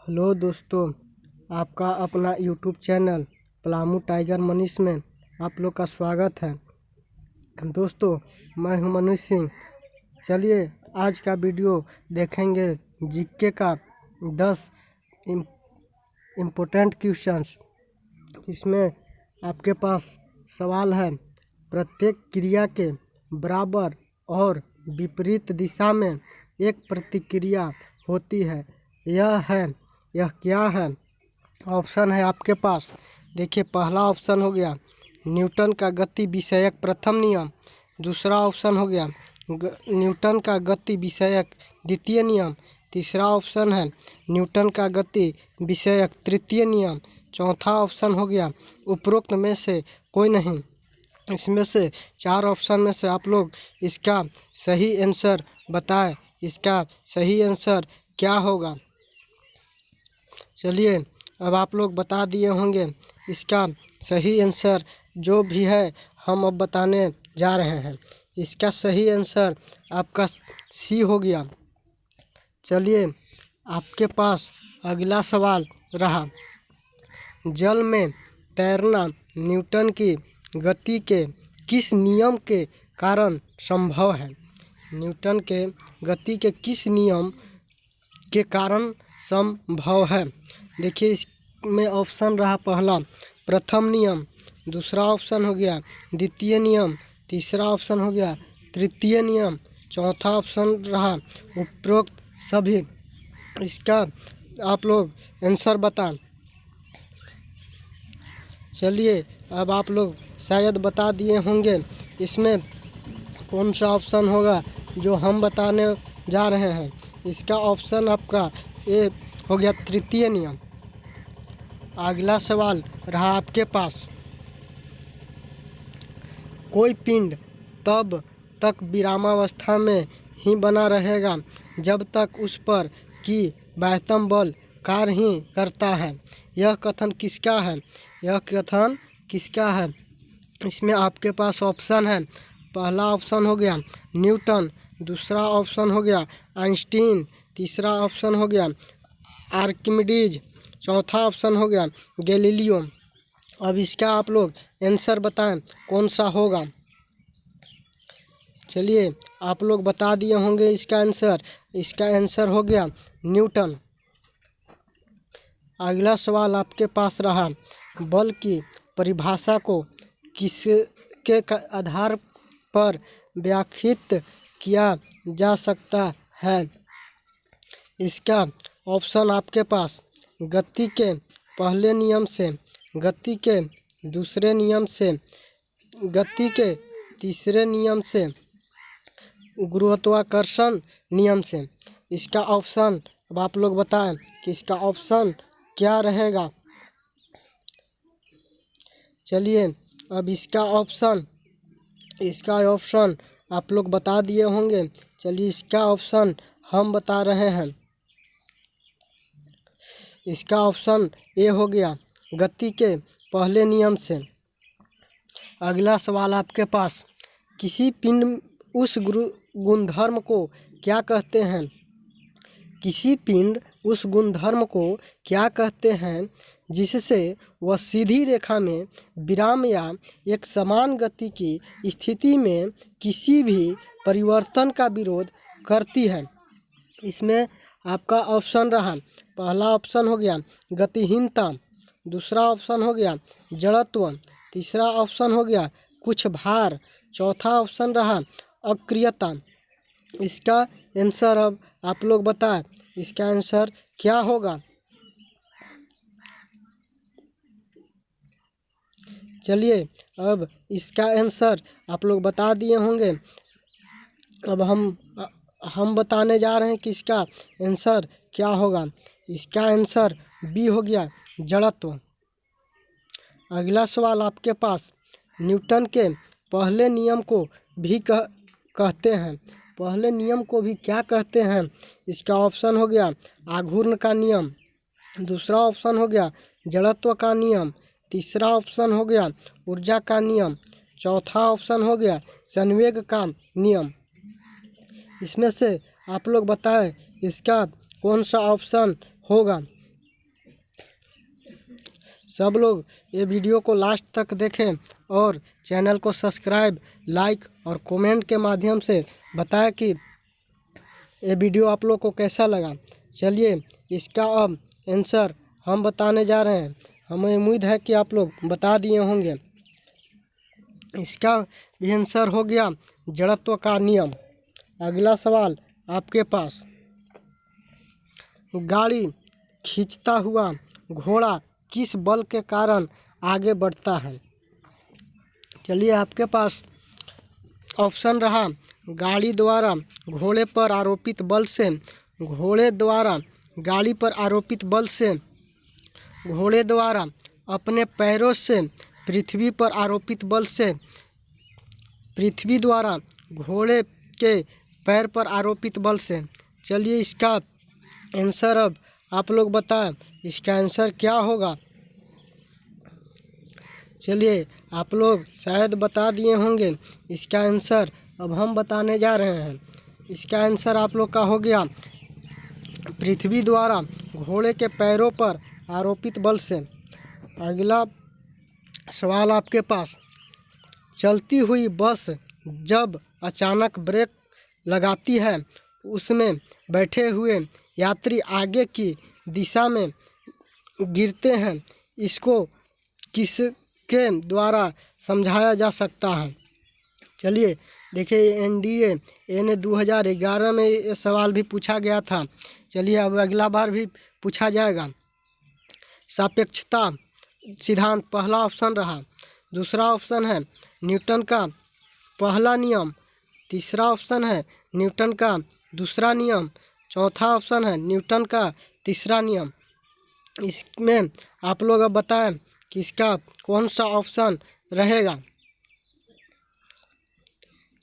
Hello दोस्तों, आपका अपना YouTube channel Palamu tiger Manish में आप लोग का स्वागत है। दोस्तों, मैं हूं मनीष सिंह। चलिए आज का वीडियो देखेंगे जीके का 10 इम्पोर्टेंट क्वेश्चंस। इसमें आपके पास सवाल है, प्रत्येक क्रिया के बराबर और विपरीत दिशा में एक प्रतिक्रिया होती है। यह क्या है? ऑप्शन है आपके पास। देखिए, पहला ऑप्शन हो गया न्यूटन का गति विषयक प्रथम नियम। दूसरा ऑप्शन हो गया न्यूटन का गति विषयक द्वितीय नियम। तीसरा ऑप्शन है न्यूटन का गति विषयक तृतीय नियम। चौथा ऑप्शन हो गया उपरोक्त में से कोई नहीं। इसमें से 4 ऑप्शन में से आप लोग इसका सही आंसर बताएं। इसका सही आंसर क्या होगा? चलिए, अब आप लोग बता दिए होंगे इसका सही आंसर जो भी है हम अब बताने जा रहे हैं। इसका सही आंसर आपका सी हो गया। चलिए, आपके पास अगला सवाल रहा, जल में तैरना न्यूटन की गति के किस नियम के कारण संभव है? न्यूटन के गति के किस नियम के कारण संभव है? देखिए, इसमें ऑप्शन रहा पहला प्रथम नियम, दूसरा ऑप्शन हो गया द्वितीय नियम, तीसरा ऑप्शन हो गया तृतीय नियम, चौथा ऑप्शन रहा उपरोक्त सभी। इसका आप लोग आंसर बताएं। चलिए, अब आप लोग शायद बता दिए होंगे इसमें कौन सा ऑप्शन होगा जो हम बताने जा रहे हैं। इसका ऑप्शन आपका ए हो गया तृतीय नियम। अगला सवाल रहा आपके पास, कोई पिंड तब तक विरामावस्था में ही बना रहेगा जब तक उस पर की बाह्यतम बल कार्य ही करता है। यह कथन किसका है? यह कथन किसका है? इसमें आपके पास ऑप्शन है, पहला ऑप्शन हो गया न्यूटन, दूसरा ऑप्शन हो गया आइंस्टीन, तीसरा ऑप्शन हो गया आर्किमिडीज, चौथा ऑप्शन हो गया गैलीलियो। अब इसका आप लोग आंसर बताएं कौन सा होगा। चलिए, आप लोग बता दिए होंगे इसका आंसर। इसका आंसर हो गया न्यूटन। अगला सवाल आपके पास रहा, बल की परिभाषा को किसके आधार पर व्याख्यायित किया जा सकता है? इसका ऑप्शन आपके पास गति के पहले नियम से, गति के दूसरे नियम से, गति के तीसरे नियम से, गुरुत्वाकर्षण नियम से। इसका ऑप्शन अब आप लोग बताएं कि इसका ऑप्शन क्या रहेगा। चलिए, अब इसका ऑप्शन आप लोग बता दिए होंगे। चलिए, इसका ऑप्शन हम बता रहे हैं। इसका ऑप्शन ए हो गया गति के पहले नियम से। अगला सवाल आपके पास, किसी पिंड उस गुणधर्म को क्या कहते हैं? किसी पिंड उस गुणधर्म को क्या कहते हैं जिससे वह सीधी रेखा में विराम या एक समान गति की स्थिति में किसी भी परिवर्तन का विरोध करती है? इसमें आपका ऑप्शन रहा, पहला ऑप्शन हो गया गतिहीनता, दूसरा ऑप्शन हो गया जड़त्व, तीसरा ऑप्शन हो गया कुछ भार, चौथा ऑप्शन रहा अक्रियता। इसका आंसर अब आप लोग बताएं, इसका आंसर क्या होगा? चलिए, अब इसका आंसर आप लोग बता दिए होंगे। अब हम बताने जा रहे हैं कि इसका आंसर क्या होगा। इसका आंसर बी हो गया जड़त्व। अगला सवाल आपके पास, न्यूटन के पहले नियम को भी कहते हैं। पहले नियम को भी क्या कहते हैं? इसका ऑप्शन हो गया आघूर्ण का नियम, दूसरा ऑप्शन हो गया जड़त्व का नियम, तीसरा ऑप्शन हो गया ऊर्जा का नियम, चौथा ऑप्शन हो गया संवेग का नियम। इसमें से आप लोग बताएं इसका कौन सा ऑप्शन होगा। सब लोग ये वीडियो को लास्ट तक देखें और चैनल को सब्सक्राइब, लाइक और कमेंट के माध्यम से बताएं कि ये वीडियो आप लोग को कैसा लगा। चलिए इसका अब आंसर हम बताने जा रहे हैं। हमें उम्मीद है कि आप लोग बता दिए होंगे। इसका भी आंसर हो गया जड़त्व का नियम। अगला सवाल आपके पास, गाड़ी खींचता हुआ घोड़ा किस बल के कारण आगे बढ़ता है? चलिए आपके पास ऑप्शन रहा, गाड़ी द्वारा घोड़े पर आरोपित बल से, घोड़े द्वारा गाड़ी पर आरोपित बल से, घोड़े द्वारा अपने पैरों से पृथ्वी पर आरोपित बल से, पृथ्वी द्वारा घोड़े के पैर पर आरोपित बल से। चलिए इसका आंसर अब आप लोग बताएं, इसका आंसर क्या होगा। चलिए आप लोग शायद बता दिए होंगे। इसका आंसर अब हम बताने जा रहे हैं। इसका आंसर आप लोग का हो गया पृथ्वी द्वारा घोड़े के पैरों पर आरोपित बल से। अगला सवाल आपके पास, चलती हुई बस जब अचानक ब्रेक लगाती है उसमें बैठे हुए यात्री आगे की दिशा में गिरते हैं, इसको किसके द्वारा समझाया जा सकता है? चलिए देखिए, एनडीए ने 2011 में ये सवाल भी पूछा गया था। चलिए अब अगला बार भी पूछा जाएगा। सापेक्षता सिद्धांत पहला ऑप्शन रहा, दूसरा ऑप्शन है न्यूटन का पहला नियम, तीसरा ऑप्शन है न्यूटन का दूसरा नियम, चौथा ऑप्शन है न्यूटन का तीसरा नियम। इसमें आप लोग अब बताएं कि इसका कौन सा ऑप्शन रहेगा।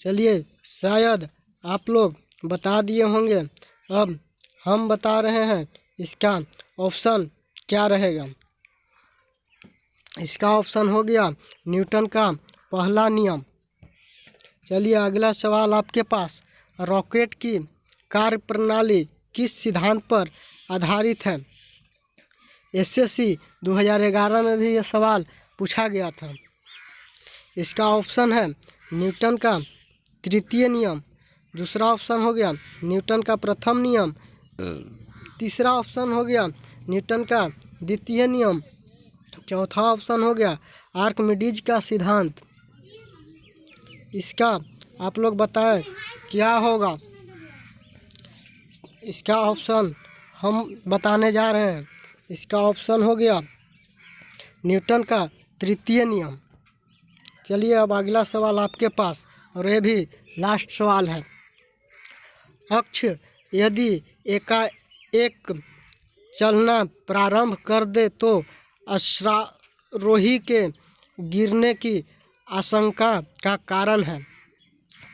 चलिए शायद आप लोग बता दिए होंगे। अब हम बता रहे हैं इसका ऑप्शन क्या रहेगा। इसका ऑप्शन हो गया न्यूटन का पहला नियम। चलिए अगला सवाल आपके पास, रॉकेट की कार्यप्रणाली किस सिद्धांत पर आधारित है? एसएससी 2011 में भी यह सवाल पूछा गया था। इसका ऑप्शन है न्यूटन का तृतीय नियम, दूसरा ऑप्शन हो गया न्यूटन का प्रथम नियम, तीसरा ऑप्शन हो गया न्यूटन का द्वितीय नियम, चौथा ऑप्शन हो गया आर्किमिडीज का सिद्धांत। इसका आप लोग बताएं क्या होगा। इसका ऑप्शन हम बताने जा रहे हैं। इसका ऑप्शन हो गया न्यूटन का तृतीय नियम। चलिए अब अगला सवाल आपके पास, और ये भी लास्ट सवाल है। अक्ष यदि एकाएक चलना प्रारंभ कर दे तो अश्वारोही के गिरने की आशंका का कारण है।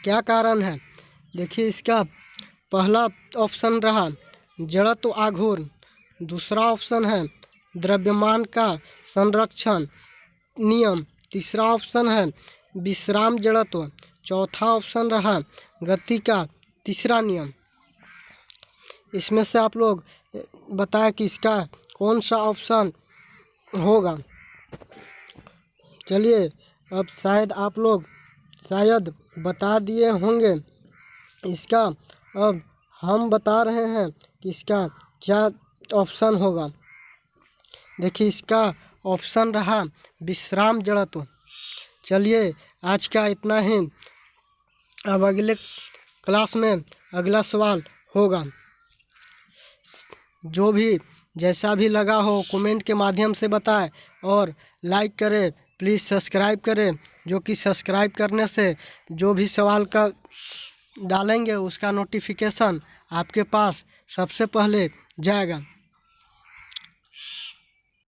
क्या कारण है? देखिए इसका पहला ऑप्शन रहा जड़त्व आघूर्ण, दूसरा ऑप्शन है द्रव्यमान का संरक्षण नियम, तीसरा ऑप्शन है विश्राम जड़त्व, चौथा ऑप्शन रहा गति का तीसरा नियम। इसमें से आप लोग बताएं कि इसका कौन सा ऑप्शन होगा। चलिए अब शायद आप लोग शायद बता दिए होंगे। इसका अब हम बता रहे हैं कि इसका क्या ऑप्शन होगा। देखिए इसका ऑप्शन रहा विश्राम जड़त्व। चलिए आज का इतना ही। अब अगले क्लास में अगला सवाल होगा। जो भी जैसा भी लगा हो कमेंट के माध्यम से बताएं और लाइक करें, प्लीज़ सब्सक्राइब करें, जो कि सब्सक्राइब करने से जो भी सवाल का डालेंगे उसका नोटिफिकेशन आपके पास सबसे पहले जाएगा।